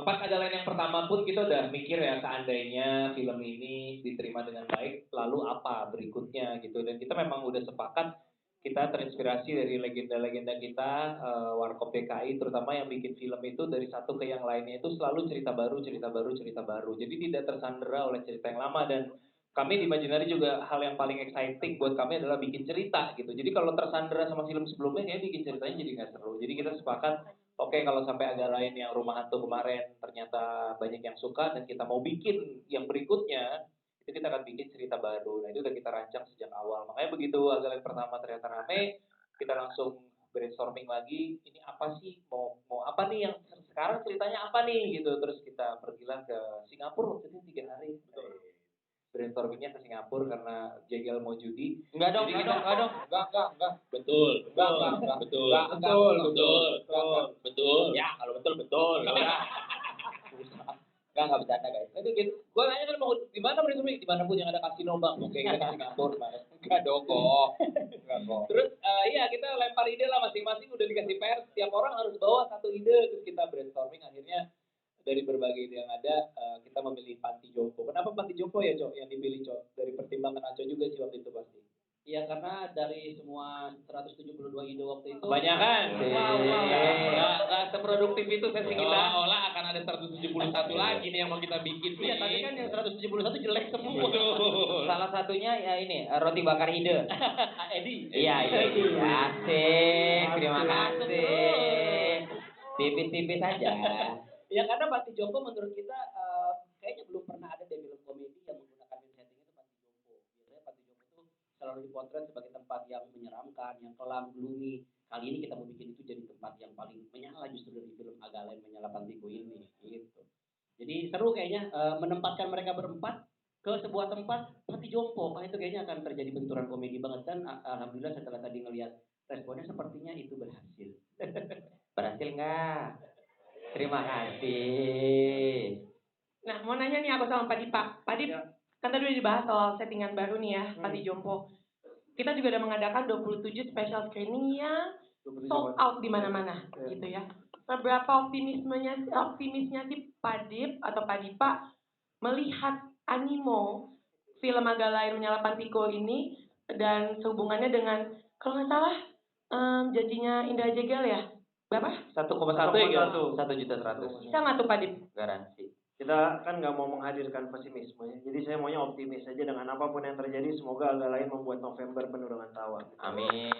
pas ada lain yang pertama pun kita udah mikir ya seandainya film ini diterima dengan baik, lalu apa berikutnya gitu. Dan kita memang udah sepakat kita terinspirasi dari legenda-legenda kita Warkop DKI terutama yang bikin film itu dari satu ke yang lainnya itu selalu cerita baru, cerita baru, cerita baru. Jadi tidak tersandera oleh cerita yang lama dan kami di Imaginary juga hal yang paling exciting buat kami adalah bikin cerita gitu. Jadi kalau tersandera sama film sebelumnya kayak bikin ceritanya jadi nggak seru. Jadi kita sepakat oke, kalau sampai ada lain yang Rumah Hantu kemarin ternyata banyak yang suka dan kita mau bikin yang berikutnya, itu kita akan bikin cerita baru. Nah itu udah kita rancang sejak awal. Makanya begitu agak yang pertama ternyata rame, kita langsung brainstorming lagi, ini apa sih, mau apa nih yang sekarang ceritanya apa nih gitu. Terus kita pergilah ke Singapura waktu itu 3 hari. Brainstormingnya ke Singapura karena Jegel mau judi. Enggak dong. Betul. Ya, kalau betul. Enggak bercanda guys. Itu gitu. Gue nanya kan mau di mana brainstorming? Di mana pun yang ada kasino bang. Oke, kita ke Singapura kemarin. Enggak dong kok. Terus iya kita lempar ide lah masing-masing udah dikasih PR. Setiap orang harus bawa satu ide terus kita brainstorming akhirnya dari berbagai ide yang ada kita memilih Panti Jompo. Kenapa Panti Jompo ya Cok yang dipilih Cok? Dari pertimbangan Aco juga sih waktu itu pasti. Iya karena dari semua 172 ide waktu itu Kebanyakan. Wow. Nggak seproduktif itu sesi kita. Olah akan ada 171 lagi nih yang mau kita bikin. Iya tadi kan yang 171 jelek semua. Salah satunya ya ini roti bakar ide. Edi. Iya. Asik, terima kasih. Tipis-tipis aja. Ya karena Panti Jompo menurut kita kayaknya belum pernah ada deh film komedi yang menggunakan setting itu Panti Jompo. Biasanya Panti Jompo itu selalu dipotret sebagai tempat yang menyeramkan, yang kelam, gloomy. Kali ini kita mau bikin itu jadi tempat yang paling menyala justru dari film Agak Lain Menyala Pantiku ini gitu. Jadi seru kayaknya menempatkan mereka berempat ke sebuah tempat Panti Jompo. Itu kayaknya akan terjadi benturan komedi banget kan. Alhamdulillah setelah tadi ngelihat responnya sepertinya itu berhasil. Berhasil nggak? Terima kasih. Nah, mau nanya nih aku sama Pak Dipa. Pak Dip, kan tadi udah dibahas soal settingan baru nih ya, Panti Jompo. Kita juga udah mengadakan 27 special screening yang sold out di mana-mana gitu ya. Seberapa optimisnya sih Pak Dip atau Pak Dipa melihat animo film Agak Lain Menyala Pantiku ini dan sehubungannya dengan kalau nggak salah janjinya Indra Jegel ya? Berapa? 1,1 ya, 1.100.000. Bisa nggak tuh Pak Dip? Garansi. Kita kan nggak mau menghadirkan pesimisme ya. Jadi saya maunya optimis aja dengan apapun yang terjadi. Semoga Agak Lain membuat November penuh dengan tawa. Amin.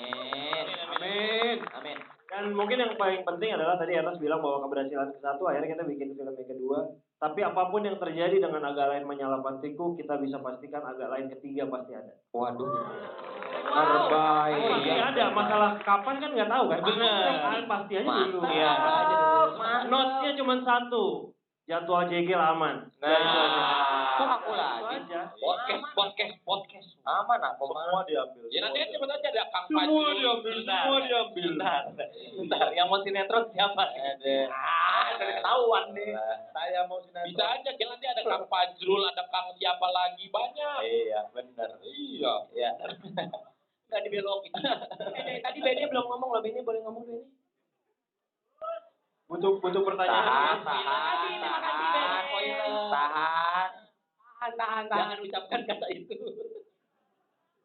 Dan mungkin yang paling penting adalah tadi Eros bilang bahwa keberhasilan ke-1 akhirnya kita bikin film yang kedua. Tapi apapun yang terjadi dengan Agak Lain Menyala Pantiku, kita bisa pastikan Agak Lain ketiga pasti ada. Waduh. Terbaik. Pasti ada. Masalah kapan kan nggak tahu kan? Bener. Pasti aja dulu. Iya. Notesnya cuma satu. Jadwal Jegel aman. Kok aku lagi? Podcast. Aman aku mah. Semua diambil. Ya nanti kan cepet aja ada Kang Semua Fajrul. diambil. Bentar, yang mau sinetron siapa? Dari ketahuan nih. Saya mau sinetron. Bisa aja, kan nanti ada Kang Fajrul, ada Kang siapa lagi, banyak. Iya, benar. Iya. Iya. Nggak dibelokin. Dari tadi Benny belum ngomong loh, Benny boleh ngomong dulu ini. Butuh pertanyaan. Tahan. Jangan ucapkan kata itu.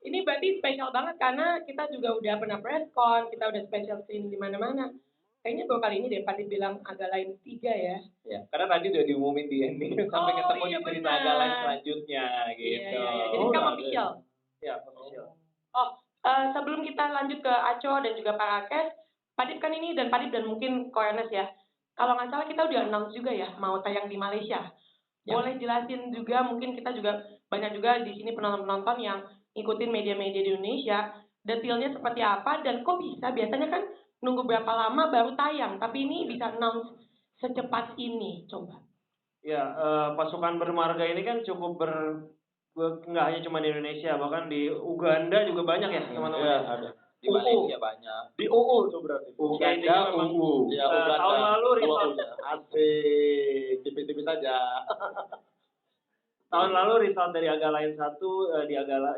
Ini berarti spesial banget karena kita juga udah pernah press con, kita udah special screen di mana-mana. Kayaknya baru kali ini deh Pak bilang Agak Lain 3 ya. Ya, karena tadi udah diumumin di ending sampai ketemu iya, di cerita benar. Agak Lain selanjutnya gitu. Iya. Jadi sekarang official. Ya, official. Sebelum kita lanjut ke Aco dan juga Pak Rakes, Pak Dip kan ini dan Pak Dip dan mungkin Koernes ya. Kalau nggak salah kita udah announce juga ya mau tayang di Malaysia. Boleh jelasin juga, mungkin kita juga banyak juga di sini penonton-penonton yang ngikutin media-media di Indonesia, detailnya seperti apa dan kok bisa biasanya kan nunggu berapa lama baru tayang, tapi ini bisa announce secepat ini, coba. Ya, pasukan bermarga ini kan cukup nggak hanya cuma di Indonesia, bahkan di Uganda juga banyak ya teman-teman. Iya, ada. Di Malaysia banyak. Di UU tuh berarti. Uganda, UU. Ya, tahun lalu resort Asik, tipis-tipis saja. tahun lalu resort dari Agak Lain 1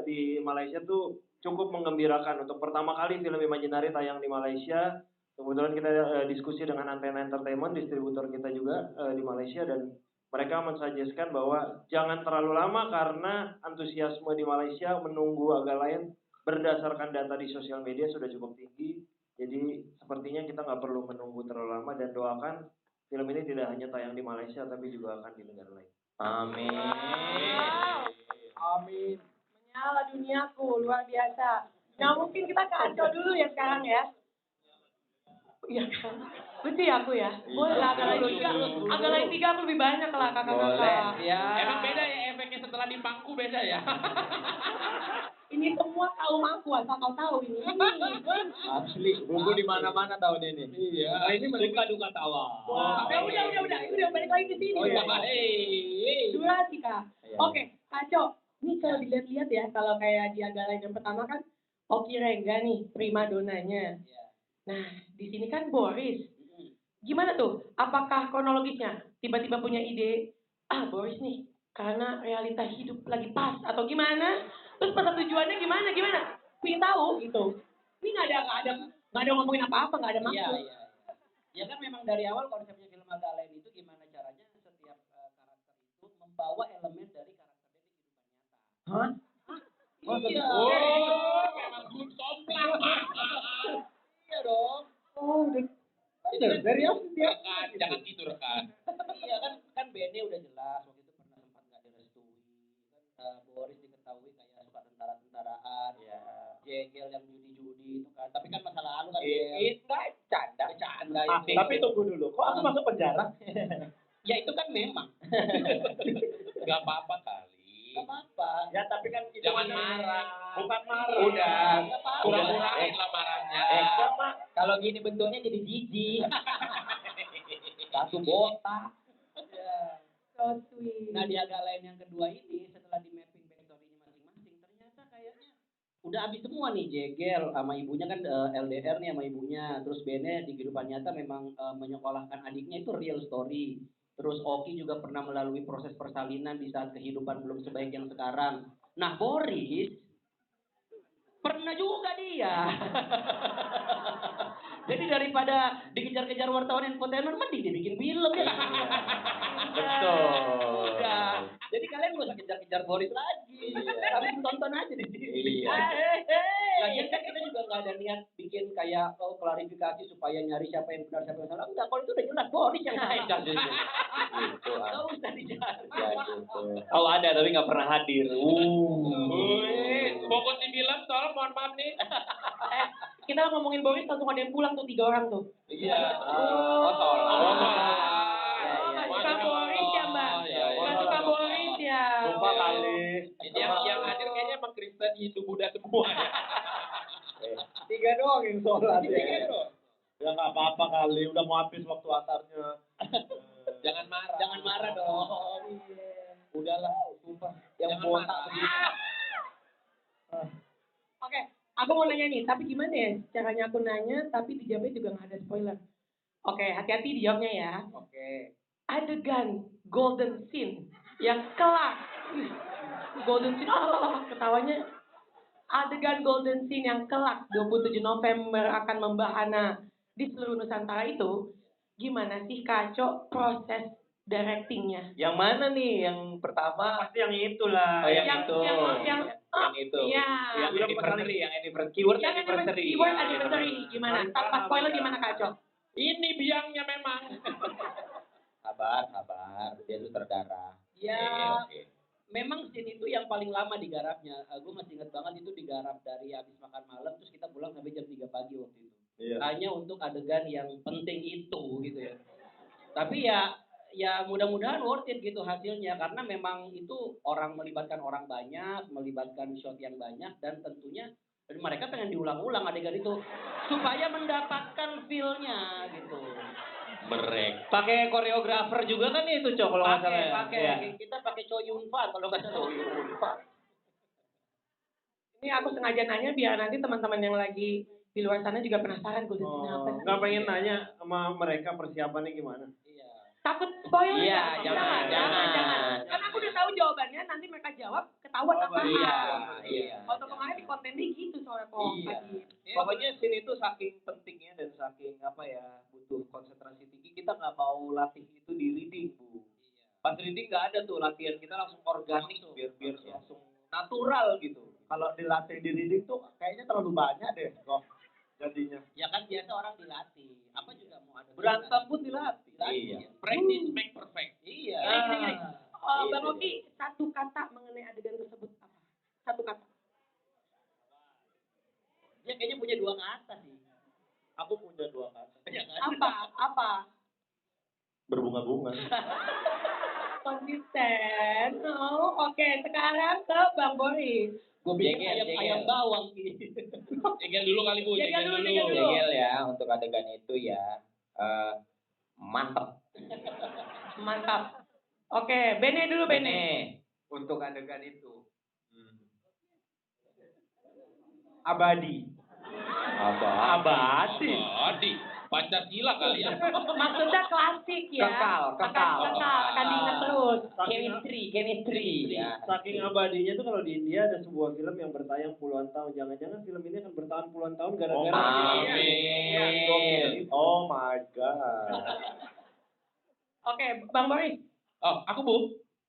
di Malaysia tuh cukup menggembirakan. Untuk pertama kali film Imaginary tayang di Malaysia, Kebetulan kita diskusi dengan Antena Entertainment, distributor kita juga di Malaysia, dan mereka mensuggestkan bahwa jangan terlalu lama karena antusiasme di Malaysia menunggu agak lain berdasarkan data di sosial media sudah cukup tinggi. Jadi sepertinya kita nggak perlu menunggu terlalu lama, dan doakan film ini tidak hanya tayang di Malaysia tapi juga akan di negara lain. Amin. Amin. Menyala duniaku, luar biasa. Nah mungkin kita ke Aco dulu ya sekarang ya. Iya kan? Lucu ya aku ya? Boleh lah, agak lain tiga aku lebih banyak lah kakak-kakak. Boleh. Ya. Emang beda ya efeknya setelah di pangku beda ya? Ini semua kaum aku, asal kau tahu ini. Asli, buku di mana-mana tahun ini. Iya. Nah, ini Suka duka tawa. Wah, udah balik lagi ke sini. Oh, iya. Durasi kak. Oke, Aco. Ini kalau dilihat-lihat ya, kalau kayak di agak lain yang pertama kan Oki Rengga nih, prima donanya. Nah, di sini kan Boris. Gimana tuh? Apakah kronologisnya tiba-tiba punya ide, Boris nih, karena realita hidup lagi pas atau gimana? Terus pada tujuannya gimana? Pengen tahu gitu. Ini nggak ada ngomongin apa-apa, nggak ada maksud. Iya. Ya kan memang dari awal konsepnya film agak lain itu gimana caranya setiap karakter itu membawa elemen dari karakter dia di kehidupan nyata. Iya. Oh, memang belum somplang. Iya dong. Oh, dari apa dia? Jangan tidur kan. Iya kan bandnya udah jelas waktu itu pernah sempat nggak direstui kan Boris diketahui kayak suka tentara-tentaraan ya jegel yang judi-judi itu kan tapi kan masa lalu kan Canda. itu. Tapi tunggu dulu, kok aku masuk penjara? Ya itu kan memang Gak apa-apa kali. nggak apa-apa Ya tapi kan itu Jangan kan- marah. Bukan marah. Udah. nggak apa-apa Kurang-kurangin lamarannya. kalau gini bentuknya jadi jijik satu botak ya. so sweet. Nah di agak lain yang kedua ini setelah di mapping backstory-nya masing-masing ternyata kayaknya udah habis semua nih jegel sama ibunya kan LDR nih sama ibunya terus Bene di kehidupan nyata memang menyekolahkan adiknya itu real story terus Oki juga pernah melalui proses persalinan di saat kehidupan belum sebaik yang sekarang. Nah Boris pernah juga dia jadi daripada dikejar-kejar wartawan infotainment mending dibikin film ya. Betul. Udah. Jadi kalian gak usah kejar-kejar Boris lagi. Tapi tonton aja di sini. Iya. Lagian kan kita juga gak ada niat bikin kayak klarifikasi supaya nyari siapa yang benar siapa yang salah. Enggak, kalau itu udah jelas Boris yang salah. Gitu. Gak usah dicari. Ya gitu. Oh ada tapi nggak pernah hadir. Wih, bokot di film tolong mohon maaf nih. Kita ngomongin Boris langsung ada yang pulang tuh 3 orang tuh. Iya. Oh tolong. Nggak suka Boris ya mbak? Iya. Nggak suka Boris ya? Lupa kali. Ini yang hadir kayaknya emang Kristen, Hindu, Buddha semua ya. 3 doang yang sholat Tiga ya. doang. Ya nggak apa-apa kali, udah mau habis waktu asarnya. Jangan marah. Jangan marah dong. Udahlah, sumpah. Yang Jangan botak marah. begitu. Oke, aku mau nanya nih, tapi gimana ya caranya aku nanya, tapi dijawabnya juga nggak ada spoiler. Oke, hati-hati dijawabnya ya. Oke. Adegan golden scene yang kelak. Golden scene, ketawanya. Adegan golden scene yang kelak 27 November akan membahana di seluruh Nusantara itu, gimana sih Kaco proses directingnya? Yang mana nih? Yang pertama? Pasti yang itulah. Oh, yang Yang- itu. yang itu. Iya. Yang anniversary, keyword Yang anniversary. keyword anniversary gimana? Tanpa spoiler gimana Kaco? Ini biangnya memang. Sabar. Dia sutradara. Ya, memang scene itu yang paling lama digarapnya. Gue masih ingat banget itu digarap dari habis makan malam terus kita pulang sampai jam 3 pagi waktu itu. Iya. Hanya untuk adegan yang penting itu gitu ya. Tapi ya mudah-mudahan worth it gitu hasilnya karena memang itu melibatkan orang banyak, melibatkan shot yang banyak dan tentunya mereka pengen diulang-ulang adegan itu supaya mendapatkan feel-nya gitu. Mereka pakai koreografer juga kan itu Cok kalau nggak salah. Pakai. Ya. Kita pakai Choi Yun Fat kalau nggak salah. Ini aku sengaja nanya biar nanti teman-teman yang lagi di luar sana juga penasaran golden scene apa sih? Nggak pengen nanya sama mereka persiapannya gimana? Iya. Takut spoiler Iya, ya? jangan. Kan aku udah tahu jawabannya, nanti mereka jawab, ketahuan apa. Iya. Waktu kemarin di kontennya gitu soalnya kok. Iya. Pokoknya scene itu saking pentingnya dan saking butuh konsentrasi tinggi, kita nggak mau latih itu di reading, Bu. Pas reading nggak ada tuh latihan, kita langsung organik biar langsung natural gitu. Kalau dilatih di reading tuh kayaknya terlalu banyak deh kok jadinya. Ya kan biasa orang dilatih. Apa juga mau ada. Berantem pun dilatih. Iya. Practice make perfect. Iya. Gini. Oh, Itu Bang Oki, satu kata mengenai adegan tersebut apa? Satu kata. Dia kayaknya punya 2 kata sih. Aku punya 2 kata. Ya kan? Apa? Berbunga-bunga. Konsisten. Oh, oke. Sekarang ke Bang Boris. Gue bikin Jengkel, ayam bawang sih. Jengkel dulu kali Bu, Jengkel jengkel dulu. dulu. Jengkel ya untuk adegan itu ya. Mantep. Mantap. Oke, Bene dulu, Bene. Untuk adegan itu. Abadi. Abadi. Abadi. Pancasila kali ya. Maksudnya klasik ya. Kekal. Akan diingat terus. Chemistry. Ya. Saking abadinya tuh kalau di India ada sebuah film yang bertayang puluhan tahun. Jangan-jangan film ini akan bertahan puluhan tahun gara-gara Amin. Oh my god. Oke, Bang Boris. Oh, aku Bu.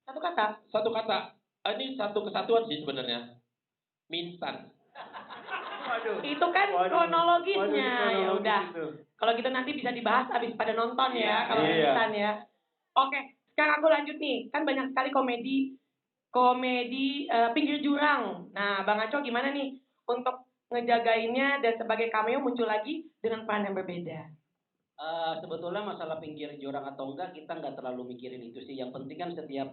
Satu kata. Satu kata. Ini satu kesatuan sih sebenarnya. Minsan. Itu kan kronologisnya. Ya udah. Gitu. Kalau gitu nanti bisa dibahas abis pada nonton ya. Kalau Iya. nonton ya. Oke, sekarang aku lanjut nih. Kan banyak sekali komedi pinggir jurang. Nah, Bang Aco gimana nih untuk ngejagainnya dan sebagai cameo muncul lagi dengan peran yang berbeda? Sebetulnya masalah pinggir jurang atau enggak kita nggak terlalu mikirin itu sih. Yang penting kan setiap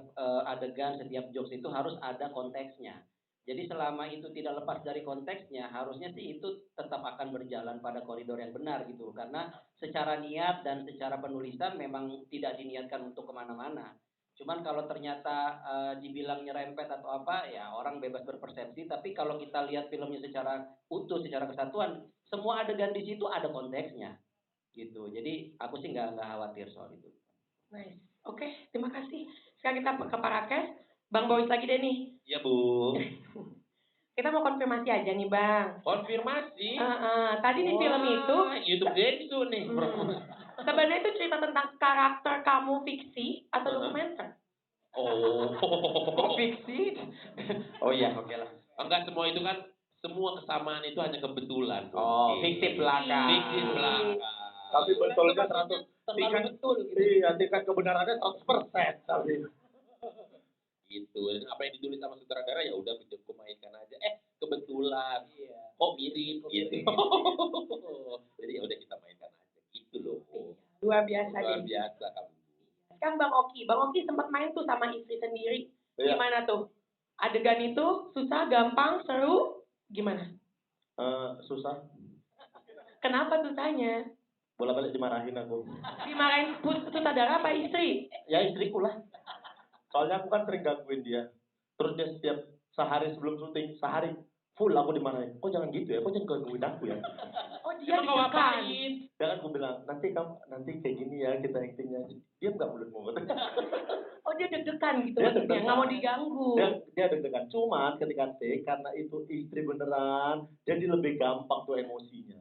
adegan, setiap jokes itu harus ada konteksnya. Jadi selama itu tidak lepas dari konteksnya, harusnya sih itu tetap akan berjalan pada koridor yang benar gitu. Karena secara niat dan secara penulisan memang tidak diniatkan untuk kemana-mana. Cuman kalau ternyata dibilang nyerempet atau apa, ya orang bebas berpersepsi. Tapi kalau kita lihat filmnya secara utuh, secara kesatuan, semua adegan di situ ada konteksnya. Gitu. Jadi aku sih nggak khawatir soal itu. Nice. Oke, terima kasih. Sekarang kita ke Parakes. Bang Boris lagi deh nih. Iya Bu. Kita mau konfirmasi aja nih Bang. Konfirmasi. Tadi di film itu YouTube Gensu nih. sebenarnya itu cerita tentang karakter kamu fiksi atau dokumenter? Oh. Fiksi. Oh iya, oke lah. Enggak, semua itu kan, semua kesamaan itu hanya kebetulan. Oh, Oke. fiktif belaka. Fiktif belaka. Tapi betulnya 100. Terlalu betul gitu. Iya, tingkat kebenarannya 100% tapi. Gitu. Dan apa yang ditulis sama sutradara ya udah aku mainkan aja. Kebetulan. Iya. Kok mirip Kok gitu. mirip. Jadi ya udah kita mainkan aja gitu loh. Luar biasa Luar deh. biasa kamu. Sekarang Bang Oki sempat main tuh sama istri sendiri. Iya. Gimana tuh? Adegan itu susah, gampang, seru? Gimana? Susah. Kenapa susahnya? Bola-balik dimarahin aku. Dimarahin sutradara apa istri? Ya istriku lah. Soalnya aku kan sering gangguin dia. Terus dia setiap sehari sebelum syuting, sehari full aku dimarahin. Kok jangan gitu ya? Kok jangan gangguin aku ya? Oh dia Emang kau ditekan. ngapain? Ya kan aku bilang, nanti kayak gini ya kita actingnya. Dia nggak mulut-mulut. Oh dia deg-degan gitu Dia maksudnya, deg-degan. nggak mau diganggu. Dia deg-degan. Cuman ketika take, karena itu istri beneran, jadi lebih gampang tuh emosinya.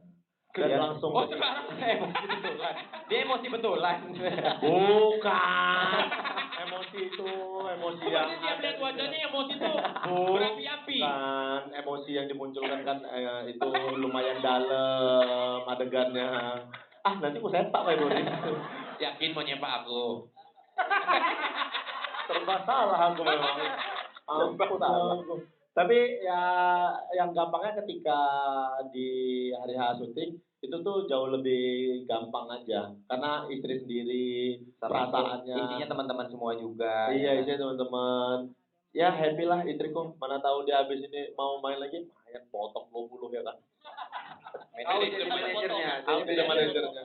Dan Iya. langsung. Oh sekarang Emosi betulan. Dia emosi betulan. Bukan. Emosi yang Pasti tiap lihat wajahnya emosi tuh Bu- berapi-api. Bukan, emosi yang dimunculkan kan itu lumayan dalam adegannya. Nanti aku sepak kayak Boris. Yakin mau nyepak aku. Serba salah aku memang. Aku salah. Tapi ya yang gampangnya ketika di hari H syuting itu tuh jauh lebih gampang aja karena istri sendiri perasaannya. Intinya teman-teman semua juga. Iya, isinya teman-teman. Ya happy lah istriku. Mana tahu dia habis ini mau main lagi, main potong 20 ya kan. Jadi manajernya. Aku tidak manajernya.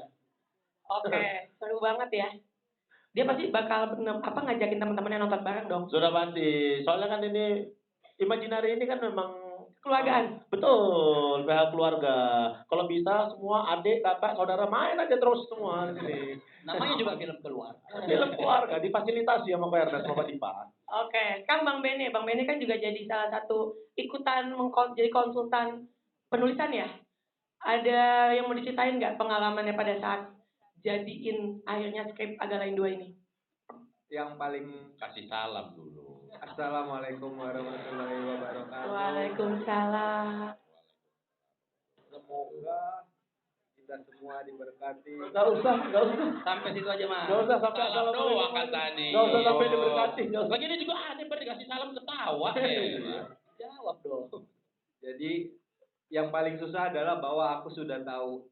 Oke, seru banget ya. Dia pasti bakal ngajakin teman-temannya nonton bareng dong. Sudah pasti. Soalnya kan ini Imaginary ini kan memang keluargaan. Betul, PH keluarga. Kalau bisa semua adik, kakak, saudara main aja terus semua di sini. Namanya juga film keluar. Film keluarga difasilitasi sama Pak Ernest sama Pak Dipa. Oke, kan Bang Bene kan juga jadi salah satu ikutan jadi konsultan penulisan ya. Ada yang mau diceritain nggak pengalamannya pada saat jadiin akhirnya skrip Agak Lain 2 ini? Yang paling Kasih salam dulu. Assalamualaikum warahmatullahi wabarakatuh. Waalaikumsalam. Semoga kita semua diberkati. Gak usah. Sampai situ aja, Mas. Gak usah sampai Salam doang assalamualaikum. kan tadi. Gak usah sampai diberkati. Gak usah. Lagi ini juga aneh pada dikasih salam ketawa. Jawab dong. Jadi yang paling susah adalah bahwa aku sudah tahu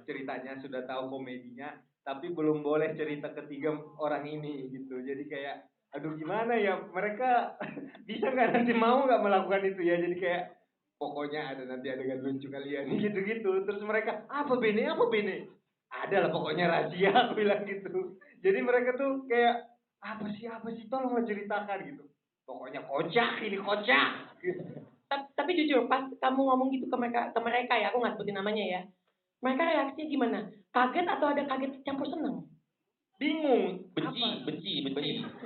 ceritanya, sudah tahu komedinya, tapi belum boleh cerita ketiga orang ini gitu. Jadi kayak, aduh gimana ya, mereka bisa nggak nanti mau nggak melakukan itu ya? Jadi kayak pokoknya ada nanti adegan lucu kalian gitu-gitu. Terus mereka apa Bene? Ada lah pokoknya rahasia, aku bilang gitu. Jadi mereka tuh kayak apa sih tolonglah ceritakan gitu. Pokoknya kocak ini kocak. Tapi jujur pas kamu ngomong gitu ke mereka ya, aku nggak sebutin namanya ya. Mereka reaksinya gimana? Kaget atau ada kaget campur senang? Bingung. Benci.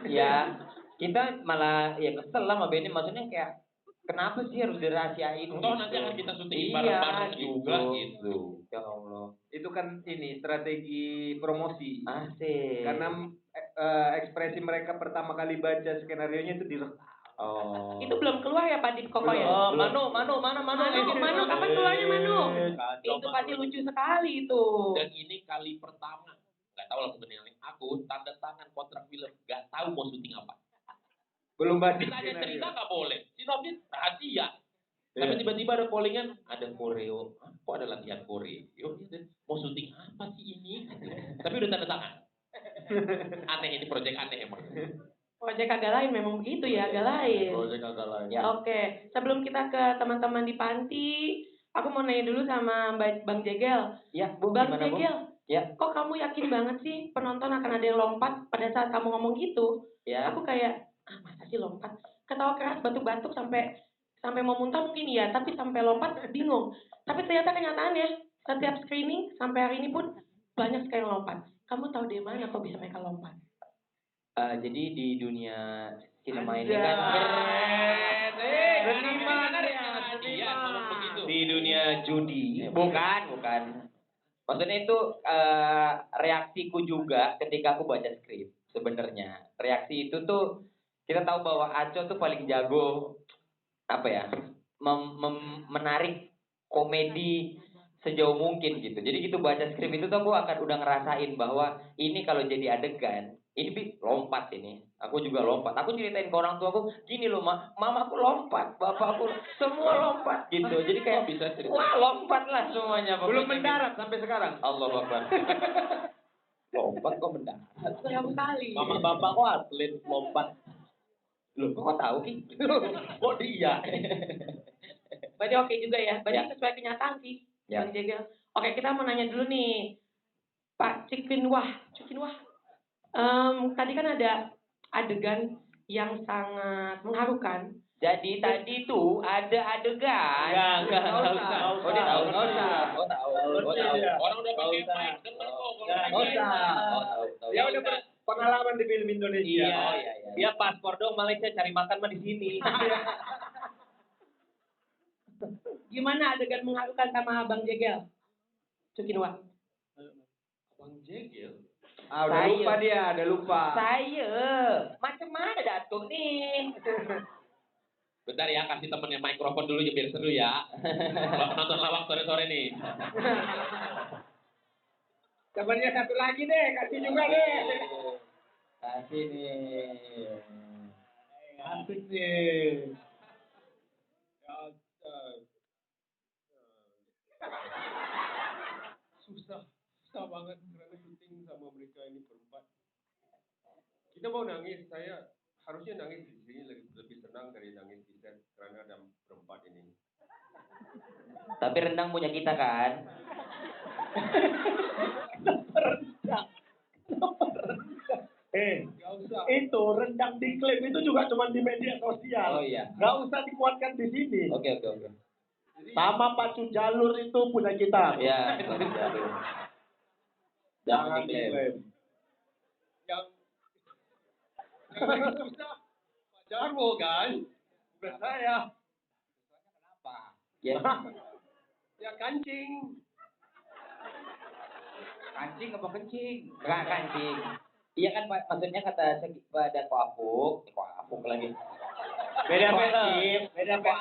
Ya, kita malah ya kesel lah sama Benny, maksudnya kayak kenapa sih harus dirahasiain? Toh nanti akan kita syuting Iya, bareng-bareng gitu. juga gitu. Ya Allah. Itu kan ini strategi promosi. Asik. Karena ekspresi mereka pertama kali baca skenarionya itu direkam. Oh. Itu belum keluar ya Pak Dip Koko ya? Oh, Manu, mana? Manu, kapan keluarnya Manu? Kacau, Itu pasti lucu sekali itu. Dan ini kali pertama, nggak tahu lah sebenarnya aku tanda tangan kontrak film, nggak tahu mau syuting apa. Belum baca Ditanya skenario. cerita nggak boleh, sinopsis rahasia. Tapi tiba-tiba ada callingan, ada koreo. Ah, kok ada latihan koreo? Mau syuting apa sih ini? Tapi udah tanda tangan. Aneh ini proyek aneh emang. Proyek Agak Lain memang begitu ya, Agak Lain. Proyek Agak Lain. Ya. Oke, sebelum kita ke teman-teman di panti, aku mau nanya dulu sama Bang Jegel. Ya, Bu, Bang gimana, Bu? Jegel, Ya. kok kamu yakin banget sih penonton akan ada yang lompat pada saat kamu ngomong gitu? Ya. Aku kayak, masa sih lompat? Ketawa keras, batuk-batuk sampai mau muntah mungkin ya, tapi sampai lompat bingung. Tapi ternyata kenyataannya, setiap screening sampai hari ini pun banyak sekali yang lompat. Kamu tahu dari mana kok bisa mereka lompat? Jadi di dunia sinema ini kan Di dunia judi. Bukan. Maksudnya itu reaksiku juga ketika aku baca skrip sebenarnya. Reaksi itu tuh kita tahu bahwa Aco tuh paling jago apa ya? Menarik komedi sejauh mungkin gitu. Jadi gitu baca skrip itu tuh aku akan udah ngerasain bahwa ini kalau jadi adegan ini lompat ini. Aku juga lompat. Aku ceritain ke orang tua aku, gini loh mama aku lompat, bapak aku semua lompat gitu. Jadi kayak bisa cerita. wah lompat lah semuanya. Belum pokoknya mendarat sampai sekarang. Allah Akbar. Lompat kok mendarat. Berapa kali? Mama bapak kok atlet lompat. Loh, kok tahu Ki? Kok dia? Berarti oke juga ya. Berarti sesuai kenyataan sih, Ya. Bang Jegel. Oke, kita mau nanya dulu nih, Pak Cikinwah. Tadi kan ada adegan yang sangat mengharukan. Jadi tadi tuh ada adegan. Enggak usah. Oh, dia tahu. Nggak usah. Oh, tahu. Orang udah pakai usah. mic, denger kok. Kalau Nggak pakai usah. mic. Oh, tahu. Dia udah pengalaman di film Indonesia. Iya. Oh, iya. Dia paspor dong Malaysia cari makan mah di sini. Gimana adegan mengharukan sama Bang Jegel? Cikinwah. Bang Jegel. Udah lupa. Saya macam mana Datuk nih? Bentar ya, kasih temennya mikrofon dulu ya biar seru ya. Nonton lawak sore-sore nih. Temannya satu lagi deh, kasih juga deh. Kasih nih. Asik nih. Susah banget karena syuting sama mereka ini berempat. Kita mau nangis, saya harusnya nangis di sini lebih senang dari nangis di set karena ada berempat ini. Tapi rendang punya kita kan? Gak usah. Itu rendang diklaim itu juga cuma di media sosial. Oh iya. Nggak usah dikuatkan di sini. Oke. Sama pacu jalur itu punya kita. Ya, Jangan diklaim. Yang lagi susah Pak Jarwo kan, bukan saya. Kenapa? Ya, Ya kancing. kancing apa kencing? Enggak kancing. Iya kan Pak, maksudnya kata pada koapuk lagi. Beda film, beda PH,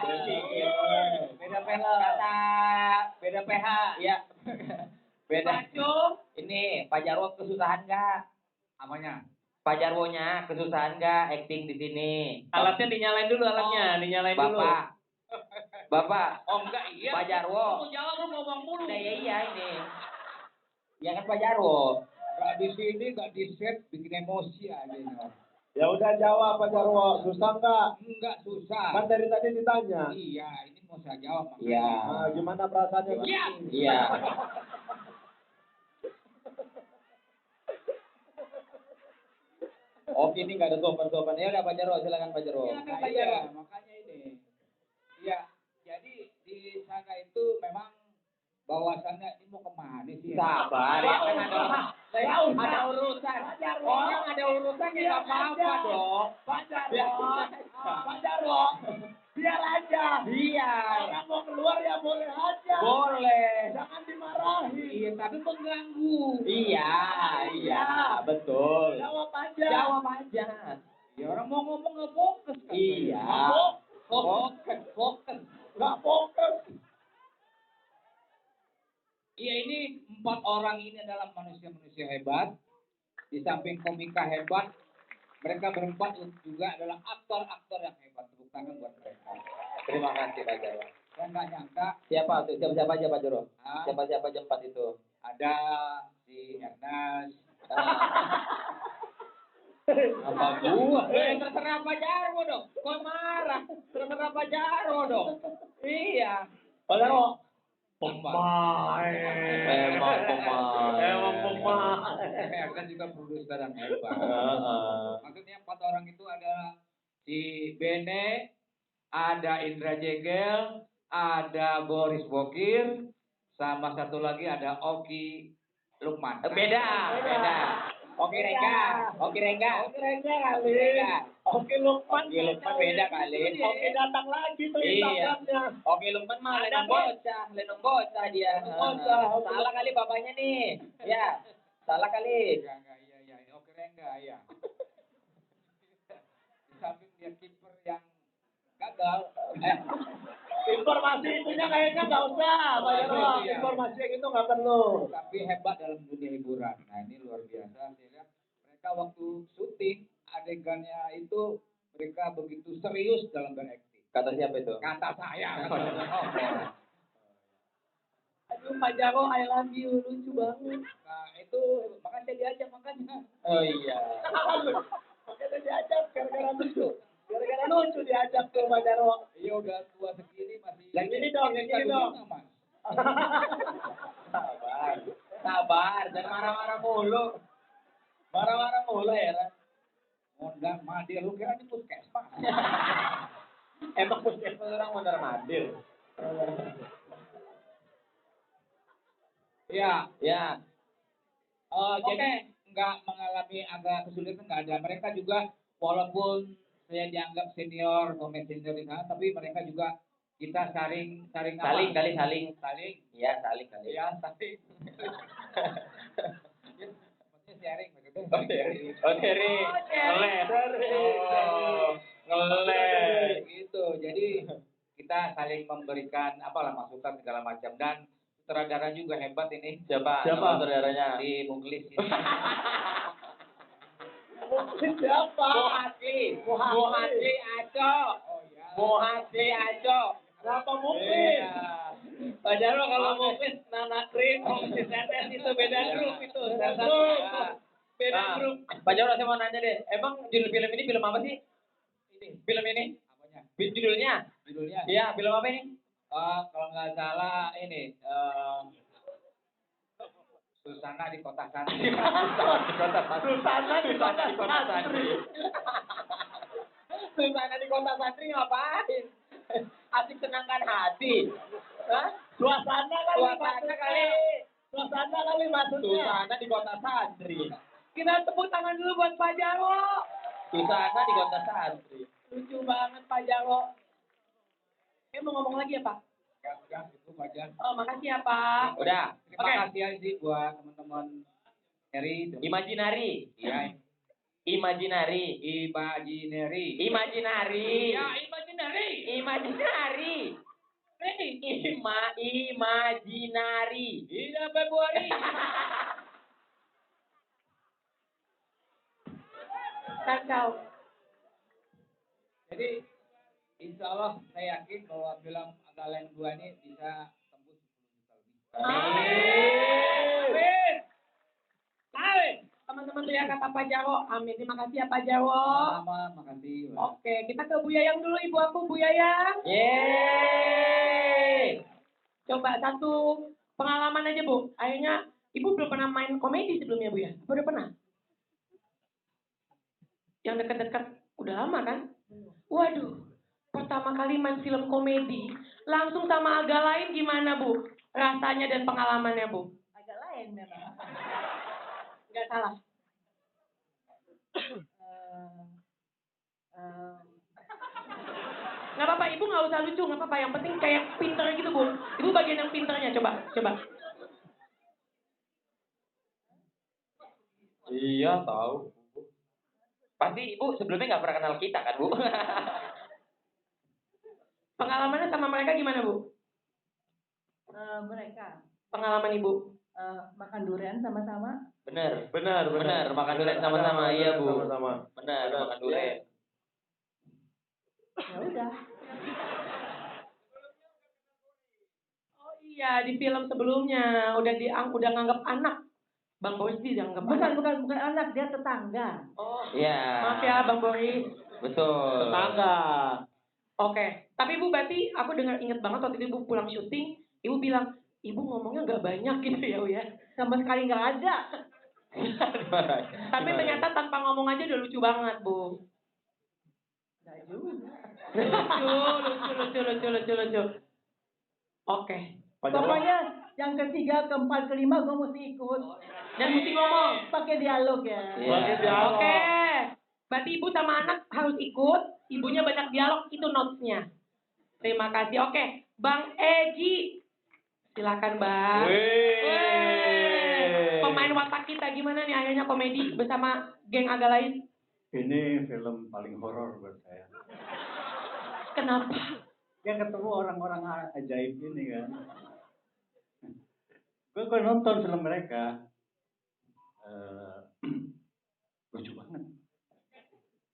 ya. Beda. Ini Pak Jarwo kesusahan nggak? Apanya? Pak Jarwonya kesusahan nggak acting di sini? Alatnya dinyalain dulu dinyalain dulu. Bapak. Oh enggak, iya. Pak Jarwo. Mau jawab lu ngomong mulu. Nah, iya ini. Ya kan Pak Jarwo. Nggak di sini, nggak di set, bikin emosi aja. Ya udah jawab Pak Jarwo, susah nggak? Enggak susah. Kan dari tadi ditanya. Iya, ini mau saya jawab. Iya. Nah, gimana perasaannya? Iya. Oke, ini nggak ada sopan-sopan. Ya udah Pak Jarwo, silakan Pak Jarwo. Silakan Pak Jarwo. Makanya ini. Iya, jadi di sana itu memang bahwasannya ini mau kemana sih? Sabar ya kan ada urusan. Orang ada urusannya nggak apa-apa dong. Pak Jarwo, biar aja. Biar. Orang mau keluar ya boleh aja. Boleh. Jangan dimarahi. Iya, tapi mengganggu. Iya, betul. Jawab aja. Jawab aja. Ya orang mau ngomong nggak fokus kan? Iya. Fokus. Nggak fokus. Iya, ini 4 orang ini adalah manusia-manusia hebat. Di samping komika hebat, mereka berempat juga adalah aktor-aktor yang hebat. Tepuk tangan buat mereka. Terima kasih Pak Jarwo. Saya nggak nyangka Siapa aja Pak Jarwo? ah, Siapa aja 4 itu? ada si Ernest. Apa gua? Terserah Pak Jarwo dong. Kok marah? Terserah Pak Jarwo dong. Iya. Pak Jarwo. Emang pemain. Ernest juga produser yang hebat. Maksudnya 4 orang itu ada si Bene, ada Indra Jegel, ada Boris Bokir, sama satu lagi ada Oki Lukman. Beda. Oki Rengga kali. Oke Lukman beda kali. Oke datang lagi tuh Iya. Instagramnya. Oke, Lukman mah lenong bocah dia. Salah kali bapaknya nih. Ya, salah kali. Enggak, iya. Oki Rengga, ya. Di samping dia kiper yang gagal. Informasi itunya kayaknya nggak usah, Pak Jarwo. Iya. Informasi yang itu nggak perlu. Tapi hebat dalam dunia hiburan. Nah, ini luar biasa. Saya lihat mereka waktu syuting adegannya itu mereka begitu serius dalam berakting. Kata siapa itu? Kata saya. Aduh, Pak Jarwo, I love you. Lucu banget. Nah, itu makanya saya diajak makanya. Oh iya. Makanya diajak gara-gara lucu. Gara-gara lucu diajak tuh Pak Jarwo. Iya udah tua segini masih. Yang ini dong, yang ini dong. Mas. Sabar, jangan marah-marah mulu. Marah-marah mulu ya. Mondar mandir lu kira ini puskesmas. Emang puskesmas orang mondar mandir. Iya. Ya. Jadi nggak mengalami agak kesulitan nggak ada. Mereka juga walaupun saya dianggap senior, pemain senior di sana, tapi mereka juga kita saling Saling. Iya, saling. saling. Maksudnya sharing maksudnya. Sharing. Ngeles. Gitu. Jadi kita saling memberikan apalah masukan segala macam dan sutradara juga hebat ini. Siapa saudaranya? Di Muklis ini. Siapa? Muhatli Aco. Muhatli Aco. Kenapa mungkin? Pak Jarwo kalau Muklis Nana Krim, Muklis Tetes itu beda grup itu. Beda grup. Pak Jarwo saya mau nanya deh, emang judul film ini film apa sih? Film ini? Apanya? Judulnya? Judulnya? Iya, film apa ini? Kalau nggak salah ini Susana di kota santri. Susana di kota santri. Susana di kota santri ngapain? Asik senangkan hati. Hah? Suasana kali. Suasana kali maksudnya. Susana di kota santri. Kita tepuk tangan dulu buat Pak Jarwo. Susana di kota santri. Lucu banget Pak Jarwo. Mau ngomong lagi ya Pak? Udah, itu aja. Oh, makasih ya Pak. Udah. Terima kasih ya sih buat teman-teman Eri. Imajinari. Iya. Imajinari. Imaginary. Imajinari. Ya, imaginary. Imajinari. Imajinari. Iya, Februari. Kacau. Jadi, insya Allah saya yakin bahwa film Agalan 2 ini bisa tembus 10 juta lebih. Amin. Amin. Teman-teman teriakan Pak Jarwo. Amin. Terima kasih ya Pak Jarwo. Sama, makasih. Oke, kita ke Bu Yayang dulu. Ibu aku, Bu Yayang. Yeay. Coba satu pengalaman aja Bu. Akhirnya Ibu belum pernah main komedi sebelumnya Bu ya? Apa udah pernah? Yang dekat-dekat udah lama kan? Waduh, pertama kali main film komedi langsung sama agak lain gimana Bu? Rasanya dan pengalamannya Bu? Agak lain memang. Nggak salah. Nggak apa-apa, Ibu nggak usah lucu, nggak apa-apa. Yang penting kayak pinter gitu Bu. Ibu bagian yang pinternya, coba. Iya, tahu. Pasti Ibu sebelumnya nggak pernah kenal kita kan, Bu? Pengalamannya sama mereka gimana Bu? Mereka Pengalaman Ibu? makan durian sama-sama. Bener, makan durian sama-sama, iya Bu. Sama-sama. Bener, makan durian. Ya udah. Oh iya, di film sebelumnya udah nganggap anak. Bang Boris dianggap anak. Bukan anak, dia tetangga. Oh. Iya. Maaf ya Bang Boris. Betul. Tetangga. Oke, tapi Ibu berarti aku inget banget waktu itu Ibu pulang syuting, Ibu bilang, Ibu ngomongnya nggak banyak gitu ya Bu ya. Sama sekali nggak ada. Tapi ternyata tanpa ngomong aja udah lucu banget Bu. Nggak juga. Lucu. Oke. Pokoknya yang ketiga, keempat, kelima gue mesti ikut. Dan mesti ngomong. Pakai dialog ya. Pakai dialog. Oke. Berarti Ibu sama anak harus ikut. Ibunya banyak dialog, itu notes-nya. Terima kasih. Oke. Bang Egi. Silakan Bang. Weh. Pemain watak kita gimana nih akhirnya komedi bersama geng agak lain? Ini film paling horor buat saya. Kenapa? Ya ketemu orang-orang ajaib ini kan. Gue nonton film mereka. Lucu banget.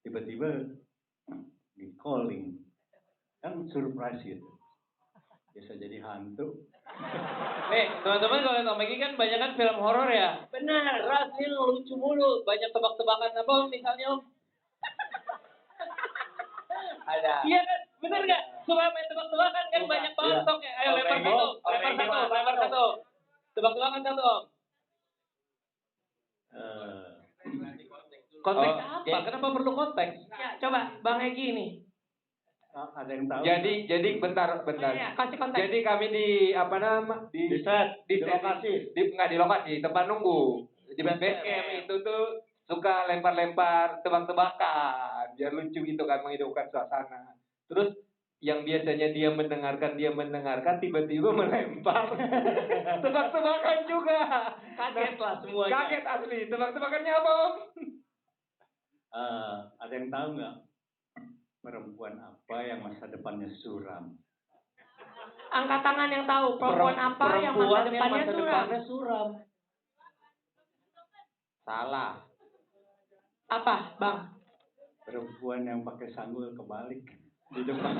Tiba-tiba di calling. Kan surprise gitu. Bisa jadi hantu. Teman-teman kalau lihat Om Egi kan banyak kan film horor ya. Benar, rasanya lucu mulu. Banyak tebak-tebakan apa misalnya Om? Ada. Iya kan? Bener nggak? Suka main tebak-tebakan kan banyak banget stoknya. Ayo lempar satu. Tebak-tebakan satu Om. Konteks apa? Kenapa perlu konteks? Ya, coba Bang Egi ini. Ada yang tahu? Jadi bentar. Ya, kasih konteks. Jadi kami di Di set, di set, lokasi. nggak di lokasi, tempat nunggu. Di base camp itu tuh suka lempar-lempar tebak-tebakan, biar lucu gitu kan, menghidupkan suasana. Terus yang biasanya dia mendengarkan tiba-tiba melempar tebak-tebakan juga. Kaget lah semuanya. Kaget asli. Tebak-tebakannya apa Om? Ada yang tahu nggak? Perempuan apa yang masa depannya suram? Angkat tangan yang tahu perempuan apa yang masa depannya suram. suram. Salah. Apa, Bang? Perempuan yang pakai sanggul kebalik di depan.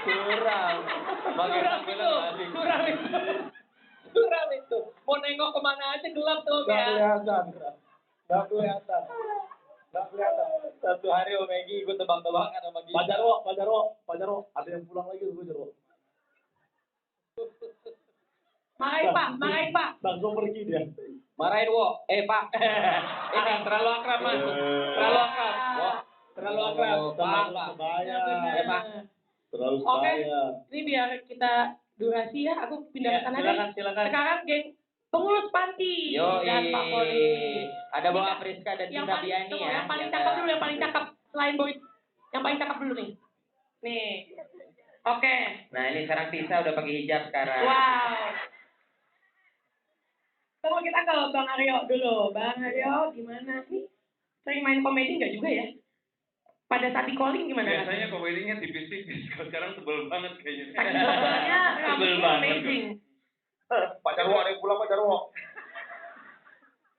Suram. Suram itu. Mau nengok kemana aja gelap tuh ya. Gak kelihatan. Satu hari Om Egi ikut tebak-tebakan sama Gigi. Pak Jarwo. Ada yang pulang lagi Pak Jarwo. Marahin Pak. Langsung pergi dia. Marahin Wo. Pak. Ini terlalu akrab Mas. Terlalu akrab. Wo. Terlalu akrab. Terlalu sebaya. Pak. Terlalu Oke, sebaya. ini biar kita durasi ya, aku pindah ke sana deh. Silakan. Sekarang geng pengurus panti dan Pak Polisi. Ada Bapak Priska dan Cinta Biani ya. Yang paling cakep dulu, yang paling cakep selain Boy. Yang paling cakep dulu nih. Nih. Oke. Nah ini sekarang Tisa udah pakai hijab sekarang. Wow. Tunggu kita ke Bang Aryo dulu. Bang Aryo gimana sih? Sering main komedi nggak juga ya? Pada saat di calling gimana? Biasanya komedinya tipis-tipis, kalau sekarang tebel banget kayaknya. Sebelnya Tebel banget. amazing. Pak Jarwo, ada yang pulang Pak Jarwo.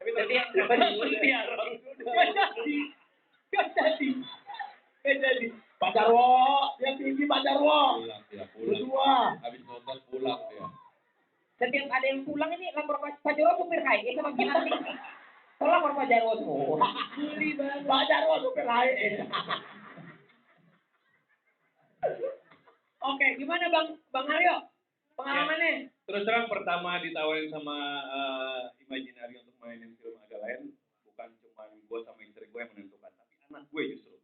Tapi yang Gak jadi. Pak Jarwo, yang tinggi Pak Jarwo. Berdua. Habis nonton pulang dia. Setiap ada yang pulang ini lapor Pak Jarwo supir HI sama kita nih. Tolong lapor Pak Jarwo semua. Gili banget. Pak Jarwo supir HI. Oke, gimana Bang Aryo? Pengalamannya? Terus terang pertama ditawarin sama Imaginary untuk mainin film agak lain, bukan cuma gue sama istri gue yang menentukan, tapi anak gue justru.